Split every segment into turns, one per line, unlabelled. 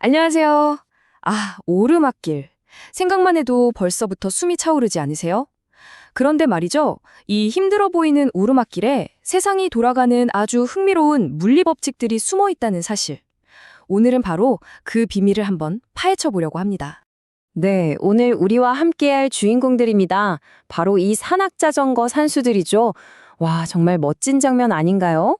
안녕하세요. 오르막길. 생각만 해도 벌써부터 숨이 차오르지 않으세요? 그런데 말이죠. 이 힘들어 보이는 오르막길에 세상이 돌아가는 아주 흥미로운 물리 법칙들이 숨어 있다는 사실. 오늘은 바로 그 비밀을 한번 파헤쳐 보려고 합니다.
네, 오늘 우리와 함께할 주인공들입니다. 바로 이 산악자전거 산수들이죠. 와, 정말 멋진 장면 아닌가요?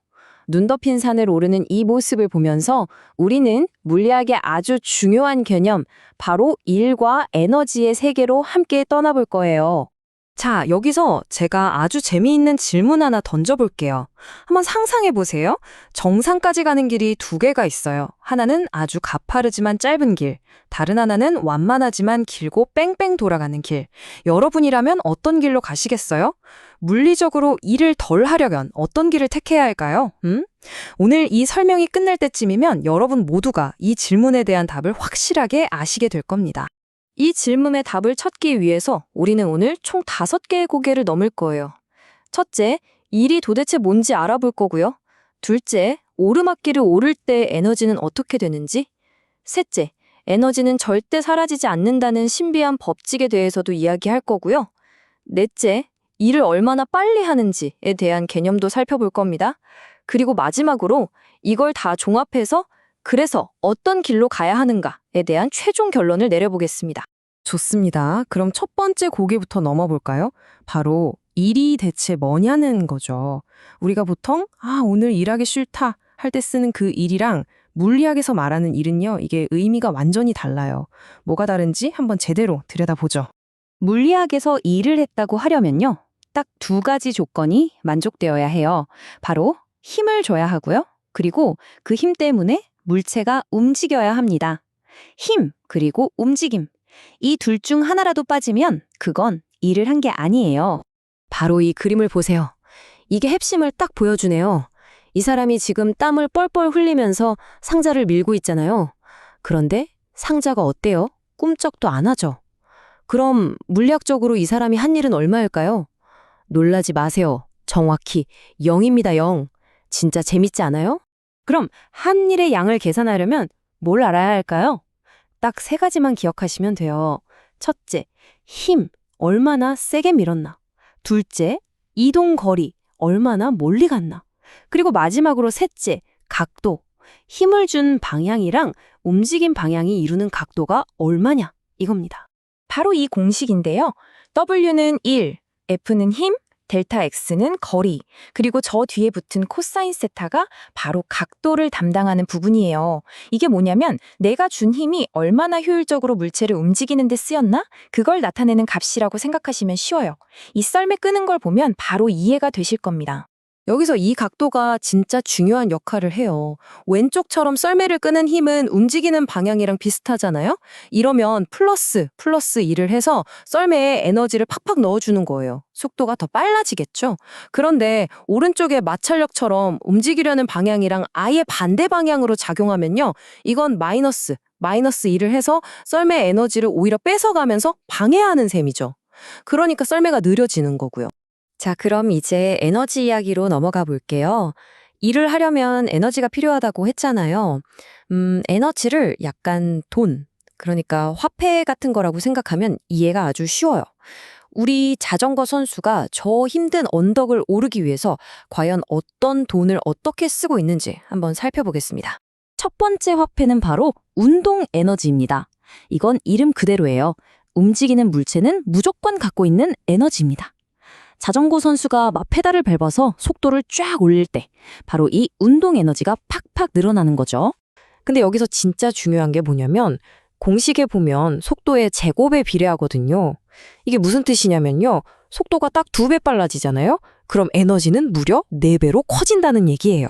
눈 덮인 산을 오르는 이 모습을 보면서 우리는 물리학의 아주 중요한 개념, 바로 일과 에너지의 세계로 함께 떠나볼 거예요.
자, 여기서 제가 아주 재미있는 질문 하나 던져볼게요. 한번 상상해 보세요. 정상까지 가는 길이 두 개가 있어요. 하나는 아주 가파르지만 짧은 길, 다른 하나는 완만하지만 길고 뺑뺑 돌아가는 길. 여러분이라면 어떤 길로 가시겠어요? 물리적으로 일을 덜 하려면 어떤 길을 택해야 할까요? 오늘 이 설명이 끝날 때쯤이면 여러분 모두가 이 질문에 대한 답을 확실하게 아시게 될 겁니다. 이 질문의 답을 찾기 위해서 우리는 오늘 총 5개의 고개를 넘을 거예요. 첫째, 일이 도대체 뭔지 알아볼 거고요. 둘째, 오르막길을 오를 때 에너지는 어떻게 되는지. 셋째, 에너지는 절대 사라지지 않는다는 신비한 법칙에 대해서도 이야기할 거고요. 넷째, 일을 얼마나 빨리 하는지에 대한 개념도 살펴볼 겁니다. 그리고 마지막으로 이걸 다 종합해서 그래서 어떤 길로 가야 하는가에 대한 최종 결론을 내려보겠습니다.
좋습니다. 그럼 첫 번째 고개부터 넘어볼까요? 바로 일이 대체 뭐냐는 거죠. 우리가 보통 오늘 일하기 싫다 할 때 쓰는 그 일이랑 물리학에서 말하는 일은요, 이게 의미가 완전히 달라요. 뭐가 다른지 한번 제대로 들여다보죠. 물리학에서 일을 했다고 하려면요, 딱 2가지 조건이 만족되어야 해요. 바로 힘을 줘야 하고요. 그리고 그 힘 때문에 물체가 움직여야 합니다. 힘, 그리고 움직임. 이 둘 중 하나라도 빠지면 그건 일을 한 게 아니에요. 바로 이 그림을 보세요. 이게 핵심을 딱 보여주네요. 이 사람이 지금 땀을 뻘뻘 흘리면서 상자를 밀고 있잖아요. 그런데 상자가 어때요? 꿈쩍도 안 하죠. 그럼 물리학적으로 이 사람이 한 일은 얼마일까요? 놀라지 마세요. 정확히 0입니다, 0. 진짜 재밌지 않아요? 그럼 한 일의 양을 계산하려면 뭘 알아야 할까요? 딱 3가지만 기억하시면 돼요. 첫째, 힘, 얼마나 세게 밀었나. 둘째, 이동 거리, 얼마나 멀리 갔나. 그리고 마지막으로 셋째, 각도. 힘을 준 방향이랑 움직인 방향이 이루는 각도가 얼마냐, 이겁니다.
바로 이 공식인데요. W는 1, F는 힘, 델타 X는 거리, 그리고 저 뒤에 붙은 코사인 세타가 바로 각도를 담당하는 부분이에요. 이게 뭐냐면 내가 준 힘이 얼마나 효율적으로 물체를 움직이는 데 쓰였나? 그걸 나타내는 값이라고 생각하시면 쉬워요. 이 썰매 끄는 걸 보면 바로 이해가 되실 겁니다.
여기서 이 각도가 진짜 중요한 역할을 해요. 왼쪽처럼 썰매를 끄는 힘은 움직이는 방향이랑 비슷하잖아요? 이러면 플러스 1을 해서 썰매에 에너지를 팍팍 넣어주는 거예요. 속도가 더 빨라지겠죠? 그런데 오른쪽의 마찰력처럼 움직이려는 방향이랑 아예 반대 방향으로 작용하면요, 이건 마이너스 1을 해서 썰매 에너지를 오히려 뺏어가면서 방해하는 셈이죠. 그러니까 썰매가 느려지는 거고요. 자, 그럼 이제 에너지 이야기로 넘어가 볼게요. 일을 하려면 에너지가 필요하다고 했잖아요. 에너지를 약간 돈, 그러니까 화폐 같은 거라고 생각하면 이해가 아주 쉬워요. 우리 자전거 선수가 저 힘든 언덕을 오르기 위해서 과연 어떤 돈을 어떻게 쓰고 있는지 한번 살펴보겠습니다. 첫 번째 화폐는 바로 운동 에너지입니다. 이건 이름 그대로예요. 움직이는 물체는 무조건 갖고 있는 에너지입니다. 자전거 선수가 막 페달을 밟아서 속도를 쫙 올릴 때 바로 이 운동 에너지가 팍팍 늘어나는 거죠. 근데 여기서 진짜 중요한 게 뭐냐면 공식에 보면 속도의 제곱에 비례하거든요. 이게 무슨 뜻이냐면요, 속도가 딱 2배 빨라지잖아요? 그럼 에너지는 무려 4배로 커진다는 얘기예요.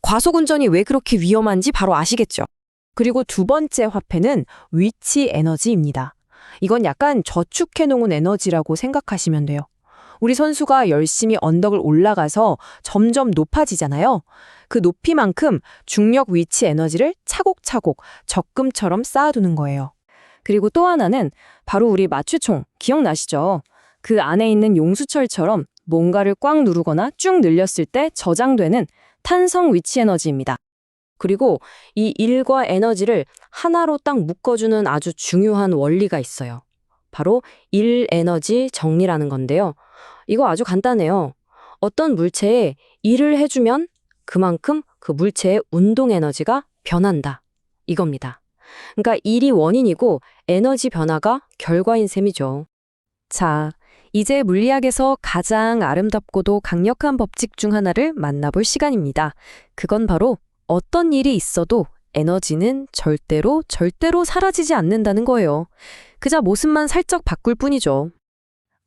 과속운전이 왜 그렇게 위험한지 바로 아시겠죠? 그리고 두 번째 화폐는 위치 에너지입니다. 이건 약간 저축해놓은 에너지라고 생각하시면 돼요. 우리 선수가 열심히 언덕을 올라가서 점점 높아지잖아요. 그 높이만큼 중력 위치 에너지를 차곡차곡 적금처럼 쌓아두는 거예요. 그리고 또 하나는 바로 우리 마취총, 기억나시죠? 그 안에 있는 용수철처럼 뭔가를 꽉 누르거나 쭉 늘렸을 때 저장되는 탄성 위치 에너지입니다. 그리고 이 일과 에너지를 하나로 딱 묶어주는 아주 중요한 원리가 있어요. 바로 일 에너지 정리라는 건데요. 이거 아주 간단해요. 어떤 물체에 일을 해주면 그만큼 그 물체의 운동 에너지가 변한다. 이겁니다. 그러니까 일이 원인이고 에너지 변화가 결과인 셈이죠. 자, 이제 물리학에서 가장 아름답고도 강력한 법칙 중 하나를 만나볼 시간입니다. 그건 바로 어떤 일이 있어도 에너지는 절대로 사라지지 않는다는 거예요. 그저 모습만 살짝 바꿀 뿐이죠.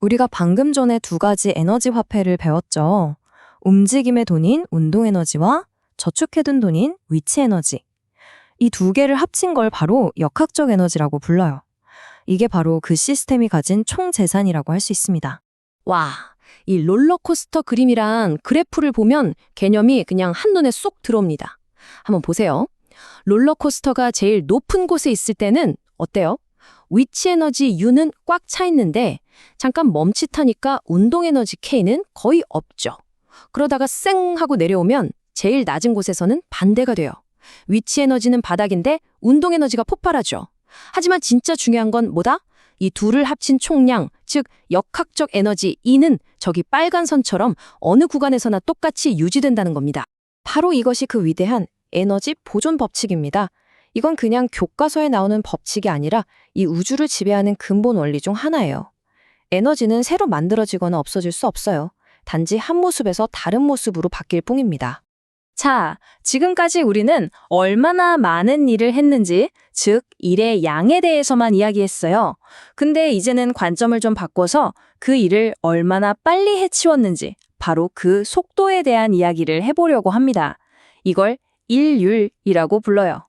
우리가 방금 전에 두 가지 에너지 화폐를 배웠죠. 움직임의 돈인 운동 에너지와 저축해둔 돈인 위치 에너지. 이 두 개를 합친 걸 바로 역학적 에너지라고 불러요. 이게 바로 그 시스템이 가진 총 재산이라고 할 수 있습니다.
와, 이 롤러코스터 그림이랑 그래프를 보면 개념이 그냥 한눈에 쏙 들어옵니다. 한번 보세요. 롤러코스터가 제일 높은 곳에 있을 때는 어때요? 위치 에너지 U는 꽉 차 있는데 잠깐 멈칫하니까 운동 에너지 K는 거의 없죠. 그러다가 쌩 하고 내려오면 제일 낮은 곳에서는 반대가 돼요. 위치 에너지는 바닥인데 운동 에너지가 폭발하죠. 하지만 진짜 중요한 건 뭐다? 이 둘을 합친 총량, 즉 역학적 에너지 E는 저기 빨간 선처럼 어느 구간에서나 똑같이 유지된다는 겁니다. 바로 이것이 그 위대한 에너지 보존 법칙입니다. 이건 그냥 교과서에 나오는 법칙이 아니라 이 우주를 지배하는 근본 원리 중 하나예요. 에너지는 새로 만들어지거나 없어질 수 없어요. 단지 한 모습에서 다른 모습으로 바뀔 뿐입니다. 자, 지금까지 우리는 얼마나 많은 일을 했는지, 즉 일의 양에 대해서만 이야기했어요. 근데 이제는 관점을 좀 바꿔서 그 일을 얼마나 빨리 해치웠는지, 바로 그 속도에 대한 이야기를 해보려고 합니다. 이걸 일율이라고 불러요.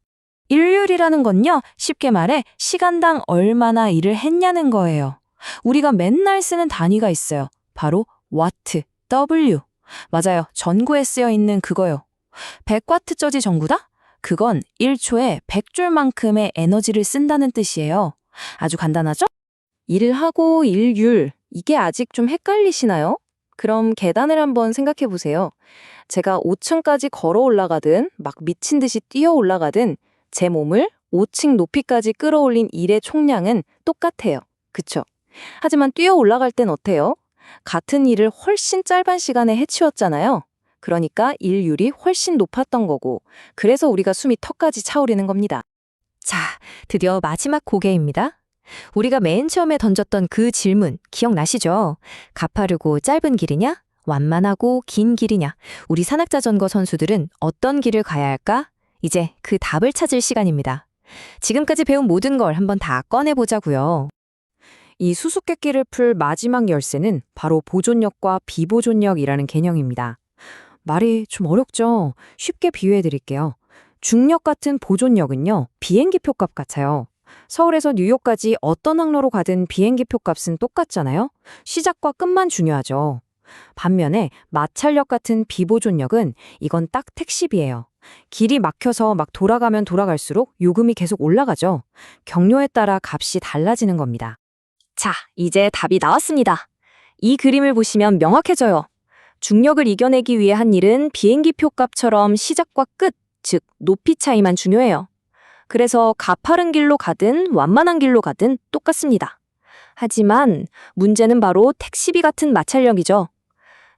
일율이라는 건요, 쉽게 말해 시간당 얼마나 일을 했냐는 거예요. 우리가 맨날 쓰는 단위가 있어요. 바로 와트, W. 맞아요. 전구에 쓰여 있는 그거요. 100와트짜리 전구다? 그건 1초에 100줄만큼의 에너지를 쓴다는 뜻이에요. 아주 간단하죠? 일을 하고 일율, 이게 아직 좀 헷갈리시나요? 그럼 계단을 한번 생각해 보세요. 제가 5층까지 걸어 올라가든 막 미친 듯이 뛰어 올라가든 제 몸을 5층 높이까지 끌어올린 일의 총량은 똑같아요. 그쵸? 하지만 뛰어 올라갈 땐 어때요? 같은 일을 훨씬 짧은 시간에 해치웠잖아요. 그러니까 일율이 훨씬 높았던 거고, 그래서 우리가 숨이 턱까지 차오르는 겁니다. 자, 드디어 마지막 고개입니다. 우리가 맨 처음에 던졌던 그 질문 기억나시죠? 가파르고 짧은 길이냐? 완만하고 긴 길이냐? 우리 산악자전거 선수들은 어떤 길을 가야 할까? 이제 그 답을 찾을 시간입니다. 지금까지 배운 모든 걸 한번 다 꺼내보자고요. 이 수수께끼를 풀 마지막 열쇠는 바로 보존력과 비보존력이라는 개념입니다. 말이 좀 어렵죠? 쉽게 비유해 드릴게요. 중력 같은 보존력은요, 비행기 표값 같아요. 서울에서 뉴욕까지 어떤 항로로 가든 비행기 표값은 똑같잖아요? 시작과 끝만 중요하죠. 반면에 마찰력 같은 비보존력은 이건 딱 택시비예요. 길이 막혀서 막 돌아가면 돌아갈수록 요금이 계속 올라가죠. 경로에 따라 값이 달라지는 겁니다. 자, 이제 답이 나왔습니다. 이 그림을 보시면 명확해져요. 중력을 이겨내기 위해 한 일은 비행기 표값처럼 시작과 끝, 즉 높이 차이만 중요해요. 그래서 가파른 길로 가든 완만한 길로 가든 똑같습니다. 하지만 문제는 바로 택시비 같은 마찰력이죠.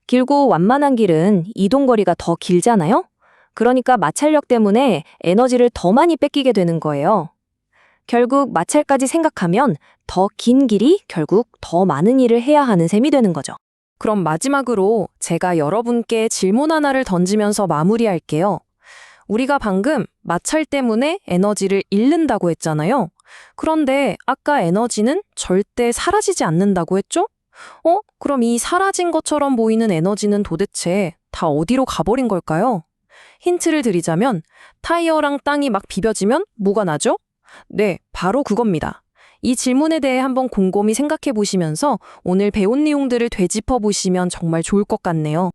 길고 완만한 길은 이동거리가 더 길잖아요? 그러니까 마찰력 때문에 에너지를 더 많이 뺏기게 되는 거예요. 결국 마찰까지 생각하면 더 긴 길이 결국 더 많은 일을 해야 하는 셈이 되는 거죠. 그럼 마지막으로 제가 여러분께 질문 하나를 던지면서 마무리할게요. 우리가 방금 마찰 때문에 에너지를 잃는다고 했잖아요. 그런데 아까 에너지는 절대 사라지지 않는다고 했죠? 그럼 이 사라진 것처럼 보이는 에너지는 도대체 다 어디로 가버린 걸까요? 힌트를 드리자면 타이어랑 땅이 막 비벼지면 뭐가 나죠? 네, 바로 그겁니다. 이 질문에 대해 한번 곰곰이 생각해 보시면서 오늘 배운 내용들을 되짚어 보시면 정말 좋을 것 같네요.